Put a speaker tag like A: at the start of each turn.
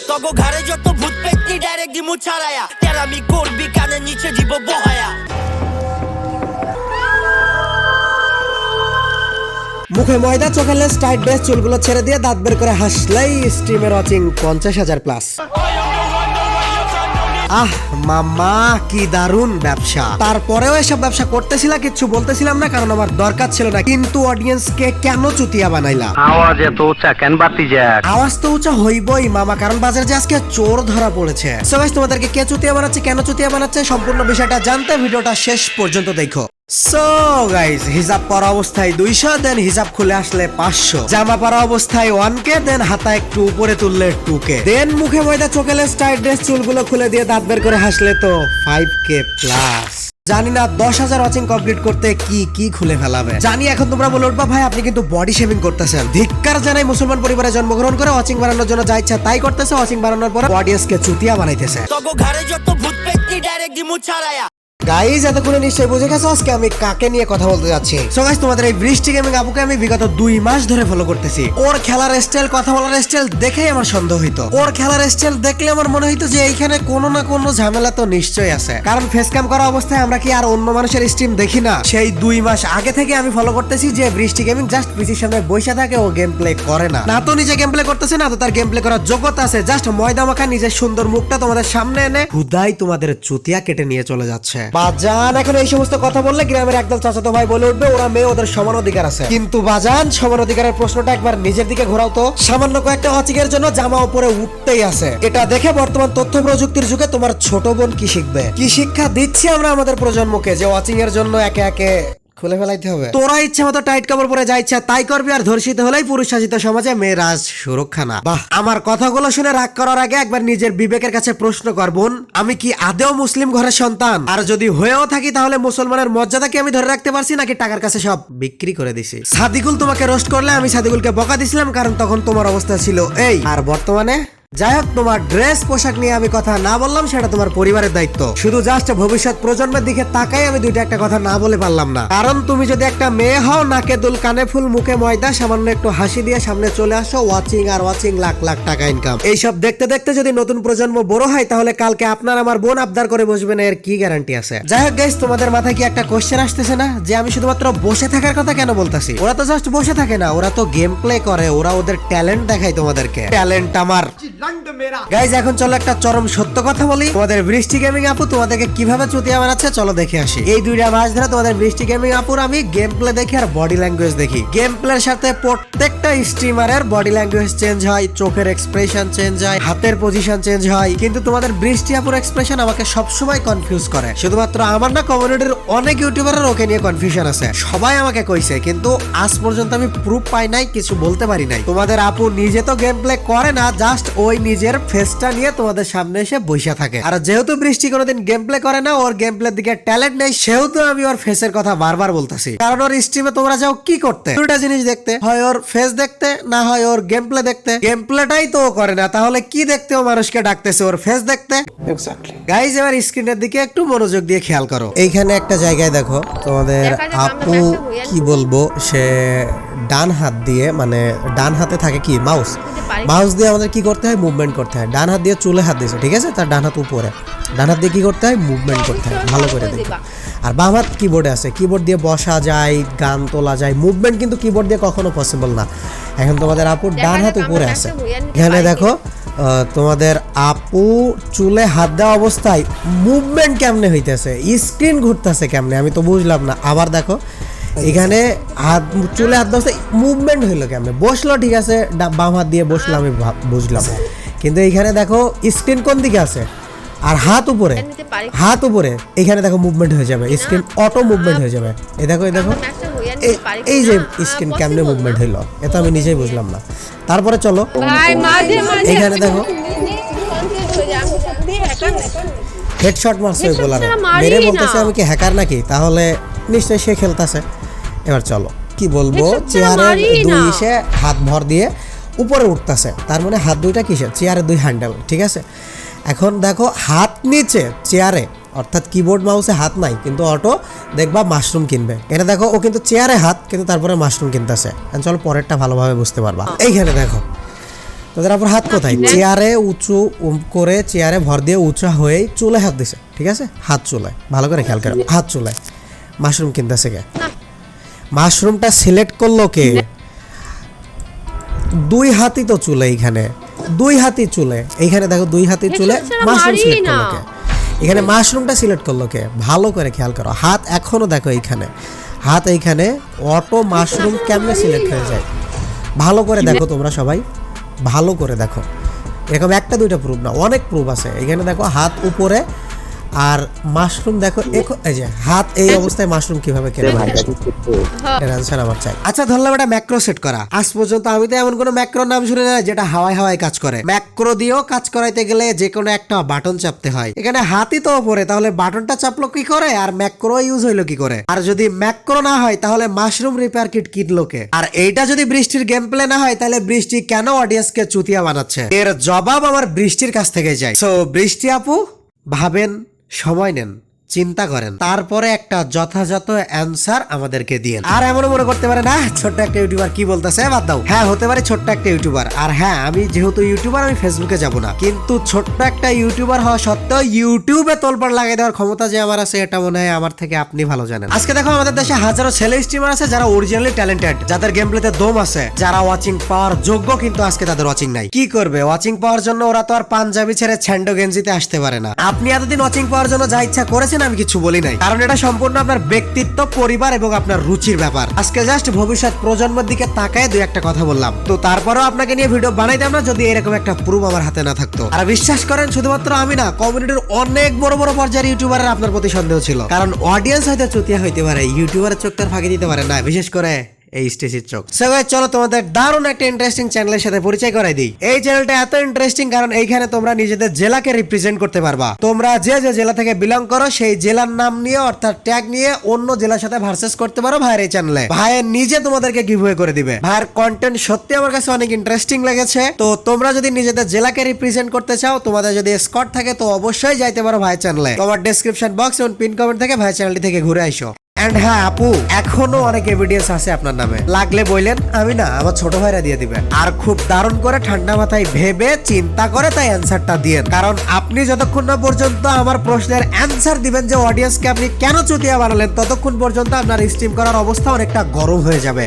A: তগো ঘাড়ে যত ভূত পেটনি ডাইরেক্ট দিমু ছাড়ায়া তেলামি করবি কানের নিচে দিব বহায়া।
B: মুখে ময়দা, চোখে লেস, টাইট ড্রেস, চুলগুলো ছেড়ে দিয়ে দাঁত বের করে হাসলেই স্ট্রিমের ওয়াচিং 50,000 প্লাস। আহ মামা কি দারুণ ব্যবসা। তারপরেও এসব ব্যবসা করতেছিলা, কিচ্ছু বলতেছিলাম না কারণ আমার দরকার ছিল না, কিন্তু অডিয়েন্সকে কেন চুতিয়া বানাইলা?
C: আওয়াজ এত উঁচা কেন বাতি যাক?
B: আওয়াজ তো উঁচা হইবই মামা, কারণ বাজারে যে আজকে চোর ধরা পড়েছে। সো গাইস, তোমাদেরকে কে চুতিয়া বানাচ্ছে, কেন চুতিয়া বানাচ্ছে, সম্পূর্ণ বিষয়টা জানতে ভিডিওটা শেষ পর্যন্ত দেখো। সো গাইস, হিজাব পরা অবস্থায় 200, দেন হিজাব খুলে আসলে 500, জামা পরা অবস্থায় 1K, দেন হাতা একটু উপরে তুললে 2K, দেন মুখে ময়দা, চোখে লেস, টাইট ড্রেস, চুলগুলো খুলে দিয়ে দাঁত বের করে হাসলে তো 5K প্লাস। জানি না 10,000 ওয়াচিং কমপ্লিট করতে কি কি খুলে ফেলাবে। জানি এখন তোমরা বলে উঠবা ভাই আপনি কিন্তু বডি শেভিং করতেছেন। ধিক্কার জানাই, মুসলমান পরিবারে জন্মগ্রহণ করে ওয়াচিং বানানোর জন্য যা ইচ্ছা তাই করতেছে, ওয়াচিং বানানোর পর অডিয়েন্সকে চুতিয়া বানাইতেছে।
A: তগো ঘাড়ে যত ভূত পেটনি ডাইরেক্ট দিমু ছাড়ায়া।
B: গাইজ, এতক্ষণে নিশ্চয়ই বুঝে গেছো আজকে আমি কাকে নিয়ে কথা বলতে যাচ্ছি। সো গাইজ, তোমাদের এই বৃষ্টি গেমিং আপুকে আমি বিগত 2 মাস ধরে ফলো করতেছি। ওর খেলার স্টাইল, কথা বলার স্টাইল দেখেই আমার সন্দেহ হইতো। ওর খেলার স্টাইল দেখলে আমার মনে হইতো যে এইখানে কোনো না কোনো ঝামেলা তো নিশ্চয়ই আছে, কারণ ফেস ক্যাম করা অবস্থায় আমরা কি আর অন্য মানুষের স্ট্রিম দেখি না? সেই 2 মাস আগে থেকে আমি ফলো করতেছি যে বৃষ্টি গেমিং জাস্ট পিসির সামনে বসে থাকে, ও গেম প্লে করে না। না তো নিজে গেম প্লে করতেছে, না তো তার গেম প্লে করার যোগ্যতা আছে। জাস্ট ময়দা মাখা নিজের সুন্দর মুখটা তোমাদের সামনে এনে হুদাই তোমাদের চুতিয়া কেটে নিয়ে চলে যাচ্ছে। বাজান, এখন এই সমস্ত কথা বললে গ্রামের একদল চাচাতো ভাই বলে উঠবে ওরা মেয়ে, ওদের সমান অধিকার আছে। কিন্তু বাজান, সমান অধিকারের প্রশ্নটা একবার নিজের দিকে ঘোরাও তো। সামান্য কয়েকটা ওয়াচিং এর জন্য জামা উপরে উঠতেই আছে। এটা দেখে বর্তমান তথ্য প্রযুক্তির যুগে তোমার ছোট বোন কি শিখবে? কি শিক্ষা দিচ্ছি আমরা আমাদের প্রজন্মকে যে ওয়াচিং এর জন্য একে একে খুলে ফেলাইতে হবে? তোরা ইচ্ছে মতো টাইট কাপড় পরে যা ইচ্ছা তাই করবি, আর ধর্ষিত হলেই পুরুষ শাসিত সমাজে মেয়ের আজ সুরক্ষা না। বাহ, আমার কথাগুলো শুনে রাগ করার আগে একবার নিজের বিবেকের কাছে প্রশ্ন কর বোন, আমি কি আদেও মুসলিম ঘরের সন্তান? আর যদি হয়েও থাকি তাহলে মুসলমানের মর্যাদা কি আমি ধরে রাখতে পারছি, নাকি টাকার কাছে সব বিক্রি করে দিছি? সাদিকুল তোমাকে রোস্ট করলে আমি সাদিকুলকে বকা দিছিলাম কারণ তখন তোমার অবস্থা ছিল এই, আর বর্তমানে যাই হোক, তোমার ড্রেস পোশাক নিয়ে আমি কথা না বললাম, সেটা তোমার পরিবারের দায়িত্ব। শুধু জাস্ট ভবিষ্যৎ প্রজন্মের দিকে তাকাই আমি দুইটা একটা কথা না বলে পারলাম না, কারণ তুমি যদি একটা মেয়ে হও, নাকে দুল, কানে ফুল, মুখে ময়দা, সামান্য একটু হাসি দিয়ে সামনে চলে আসো, watching are watching, lakh lakh টাকা ইনকাম। এইসব দেখতে দেখতে যদি নতুন প্রজন্ম বড় হয় তাহলে কালকে আপনার আমার বোন আবদার করে বসবে না, এর কি গ্যারান্টি আছে? যাই হোক গাইস, তোমাদের মাথায় কি একটা কোশ্চেন আসতেছে না যে আমি শুধুমাত্র বসে থাকার কথা কেন বলতাছি? ওরা তো জাস্ট বসে থাকে না, ওরা তো গেম প্লে করে, ওরা ওদের ট্যালেন্ট দেখায় তোমাদেরকে। ট্যালেন্ট আমার গাইজ, এখন চলো একটা চরম সত্য কথা বলি। তোমাদের বৃষ্টি গেমিং আপু তোমাদেরকে কিভাবে চুতিয়া বানাচ্ছে চলো দেখে আসি। এই 2 মাস ধরে তোমাদের বৃষ্টি গেমিং আপুর আমি গেম প্লে দেখি আর বডি ল্যাঙ্গুয়েজ দেখি। গেম প্লের সাথে প্রত্যেকটা স্ট্রিমারের বডি ল্যাঙ্গুয়েজ চেঞ্জ হয়, চোখের এক্সপ্রেশন চেঞ্জ হয়, হাতের পজিশন চেঞ্জ হয়, কিন্তু তোমাদের বৃষ্টি আপুর এক্সপ্রেশন আমাকে সবসময় কনফিউজ করে। শুধুমাত্র আমার না, কমিউনিটির অনেক ইউটিউবারের ওকে নিয়ে কনফিউশন আছে। সবাই আমাকে কইছে, কিন্তু আজ পর্যন্ত আমি প্রুফ পাই নাই, কিছু বলতে পারি নাই। তোমাদের আপু নিজে তো গেম প্লে করে না, জাস্ট ওই নিজের ফেসটা নিয়ে তোমাদের সামনে এসে বসে থাকে। আর যেহেতু বৃষ্টি কোনোদিন গেম প্লে করে না, ওর গেম প্লের দিকে ট্যালেন্ট নেই, সেহেতু আমি ওর ফেসের কথা বারবার বলতাছি। কারণ ওর স্ট্রিমে তোমরা যাও কি করতে? দুটা জিনিস দেখতে, হয় ওর ফেস দেখতে, না হয় ওর গেম প্লে দেখতে। গেম প্লেটাই তো ও করে না, তাহলে কি দেখতে ও মানুষকে ডাকতেছে? ওর ফেস দেখতে। এক্স্যাক্টলি গাইজ, এবার স্ক্রিনের দিকে একটু মনোযোগ দিয়ে খেয়াল করো। এইখানে একটা জায়গায় দেখো তোমাদের আপু কি বলবো, সে ডান হাত দিয়ে, মানে ডান হাতে থাকে কি মাউস, মাউস দিয়ে আমাদের কি করতে হয়? মুভমেন্ট করতে হয়। ডান হাত দিয়ে চুলে হাত দিয়েছে, ঠিক আছে, তার ডান হাত উপরে, ডান হাত দিয়ে কি করতে হয়? মুভমেন্ট করতে হয়। ভালো করে দেখো। আর বাম হাত কিবোর্ডে আছে, কিবোর্ড দিয়ে বসা যায়, গান তোলা যায়, মুভমেন্ট কিন্তু কিবোর্ড দিয়ে কখনো পসিবল না। এখন তোমাদের আপু ডান হাত উপরে আছে, এখানে দেখো তোমাদের আপু চুলে হাত দেওয়া অবস্থায় মুভমেন্ট কেমনে হইতেছে, স্ক্রিন ঘুরতেছে কেমনে, আমি তো বুঝলাম না। আবার দেখো এখানে হাত, চুলে হাত দেওয়া মুভমেন্ট হইলো কেমনে? বসলো, ঠিক আছে, বাম হাত দিয়ে বসলো, আমি বুঝলাম, কিন্তু এইখানে দেখো স্ক্রিন কোন দিকে আছে আর হাত উপরে, হাত উপরে, এখানে দেখো মুভমেন্ট হয়ে যাবে, স্ক্রিন অটো মুভমেন্ট হয়ে যাবে। এই দেখো, এই দেখো, এই যে স্ক্রিন কেমনে মুভমেন্ট হইলো, এটা আমি নিজেই বুঝলাম না। তারপরে চলো এখানে দেখো হেডশট মারছে ওই বোলারে, মেরে বলতেছে আমি কি হ্যাকার নাকি? তাহলে নিশ্চয়ই সে খেলতেছে। এবার চলো কি বলবো, চেয়ারের 2 ইসে হাত ভর দিয়ে উপরে উঠতেছে, তার মানে হাত 2টা কিসে? চেয়ারের 2 হ্যান্ডেল, ঠিক আছে। এখন দেখো হাত নিচে চেয়ারে, অর্থাৎ কিবোর্ড মাউসে হাত নাই, কিন্তু অটো দেখবা মাশরুম কিনবে। এটা দেখো ও কিন্তু চেয়ারে হাত, কিন্তু তারপরে মাশরুম কিনতেছে। চলো পরেরটা ভালোভাবে বুঝতে পারবা। এইখানে দেখো তোদের আপুর হাত কোথায়? চেয়ারে উঁচু করে, চেয়ারে ভর দিয়ে উঁচু হয়ে চুলে হাত দিছে, ঠিক আছে? হাত চুলায়, ভালো করে খেয়াল করো, হাত চুলায়। মাশরুম কিনতেছে কে? মাশরুমটা সিলেক্ট করলো কে? দুই হাতই তো চুলে, এইখানে দুই হাতই চুলে, এইখানে দেখো দুই হাতই চুলে। মাশরুম সিলেক্ট করলো কে? এখানে মাশরুমটা সিলেক্ট করলো কে? ভালো করে খেয়াল করো, হাত এখনো দেখো এইখানে, হাত এইখানে। অটো মাশরুম কেমনে সিলেক্ট হয়ে যায়? ভালো করে দেখো তোমরা সবাই, ভালো করে দেখো। এরকম একটা দুইটা প্রুফ না, অনেক প্রুফ আছে এখানে। দেখো হাত উপরে আর মাশরুম দেখো, এই যে হাত এই অবস্থায় মাশরুম কিভাবে কেটে এর অ্যানসার আমার চাই। আচ্ছা ধরলাম এটা ম্যাক্রো সেট করা। আজ পর্যন্ত আমি তো এমন কোনো ম্যাক্রোর নাম শুনি না যেটা হাওয়ায় হাওয়ায় কাজ করে। ম্যাক্রো দিয়েও কাজ করাইতে গেলে যে কোনো একটা বাটন চাপতে হয়, এখানে হাতই তো উপরে, তাহলে বাটনটা চাপলো কি করে আর ম্যাক্রো ইউজ হইলো কি করে? আর যদি ম্যাক্রো না হয় তাহলে মাশরুম রিপেয়ার কিট কিনলো কে? আর এইটা যদি বৃষ্টির গেম প্লে না হয় তাহলে বৃষ্টি কেন অডিয়েন্সকে চুতিয়া বানাচ্ছে? এর জবাব আমার বৃষ্টির কাছ থেকে যায়। সো বৃষ্টি আপু, ভাবেন, সময় নেন, চিন্তা করেন, তারপরে একটা যথাযথ অ্যান্সার আমাদেরকে দিয়ে। আর এমন মনে করতে পারে না ছোট্ট একটা ইউটিউবার কি বলতেছে, বাদ দাও। হ্যাঁ হতে পারে ছোট্ট একটা ইউটিউবার, আর হ্যাঁ আমি যেহেতু ইউটিউবার আমি ফেসবুকে যাব না, কিন্তু ছোট্ট একটা ইউটিউবার হওয়া সত্ত্বেও ইউটিউবে তোলপাড় লাগাই দেওয়ার ক্ষমতা যে আমার আছে এটা মনে হয় আমার থেকে আপনি ভালো জানেন। আজকে দেখো আমাদের দেশে হাজারো ছেলে স্ট্রিমার আছে যারা অরিজিনালি ট্যালেন্টেড, যাদের গেম প্লেতে দম আছে, যারা ওয়াচিং পাওয়ার যোগ্য, কিন্তু আজকে তাদের ওয়াচিং নাই। কি করবে? ওয়াচিং পাওয়ার জন্য ওরা তো আর পাঞ্জাবি ছেড়ে ছ্যান্ডো গেঞ্জিতে আসতে পারে না। আপনি এতদিন ওয়াচিং পাওয়ার জন্য যা ইচ্ছা করেছেন আমি কিছু বলি নাই, কারণ এটা সম্পূর্ণ আপনার ব্যক্তিত্ব, পরিবার এবং আপনার রুচির ব্যাপার। আজকে জাস্ট ভবিষ্যৎ প্রজন্মের দিকে তাকায় দুই একটা কথা বললাম, তো তারপরেও আপনাকে নিয়ে ভিডিও বানাইতাম না যদি এরকম একটা প্রুফ আমার হাতে না থাকতো। আর বিশ্বাস করেন শুধুমাত্র আমি না, কমিউনিটির অনেক বড় বড় পর্যায়ের ইউটিউবারের আপনার প্রতি সন্দেহ ছিল, কারণ অডিয়েন্স হয়তো চুতিয়া হইতে পারে, ইউটিউবারের চোখটার ফাঁকি দিতে পারে না, বিশেষ করে এই স্টেজের চোখ। সো গাইস চলো তোমাদের দারুণ একটা ইন্টারেস্টিং চ্যানেলের সাথে পরিচয় করাই দিই। এই চ্যানেলটা এত ইন্টারেস্টিং কারণ এইখানে তোমরা নিজেদের জেলাকে রিপ্রেজেন্ট করতে পারবা। তোমরা যে যে জেলা থেকে বিলং করো সেই জেলার নাম নিয়ে অর্থাৎ ট্যাগ নিয়ে অন্য জেলার সাথে ভার্সেস করতে পারো ভাইয়ের এই চ্যানেলে। ভাইয়ের নিজে তোমাদেরকে গিভওয়ে করে দিবে। ভাইয়ের কন্টেন্ট সত্যি আমার কাছে অনেক ইন্টারেস্টিং লেগেছে। তো তোমরা যদি নিজেদের জেলাকে রিপ্রেজেন্ট করতে চাও, তোমাদের যদি স্কট থাকে তো অবশ্যই যাইতে পারো ভাইয়ের চ্যানেলে। তোমার ডেসক্রিপশন বক্স এবং পিন কমেন্ট থেকে ভাইয়ের চ্যানেলটি থেকে ঘুরে আইসো। এন্ড হ্যাঁ আপু, এখনো অনেক এভিডেন্স আছে আপনার নামে, লাগলে বললেন, আমি না আমার ছোট ভাইরা দিয়ে দিবে। আর খুব দারুণ করে ঠান্ডা মাথায় ভেবে চিন্তা করে তাই অ্যান্সারটা দিয়েন, কারণ আপনি যতক্ষণ না পর্যন্ত আমার প্রশ্নের অ্যান্সার দিবেন যে অডিয়েন্সকে আপনি কেন চুতিয়া বানালেন, ততক্ষণ পর্যন্ত আপনার স্ট্রিম করার অবস্থা অনেকটা গরম হয়ে যাবে।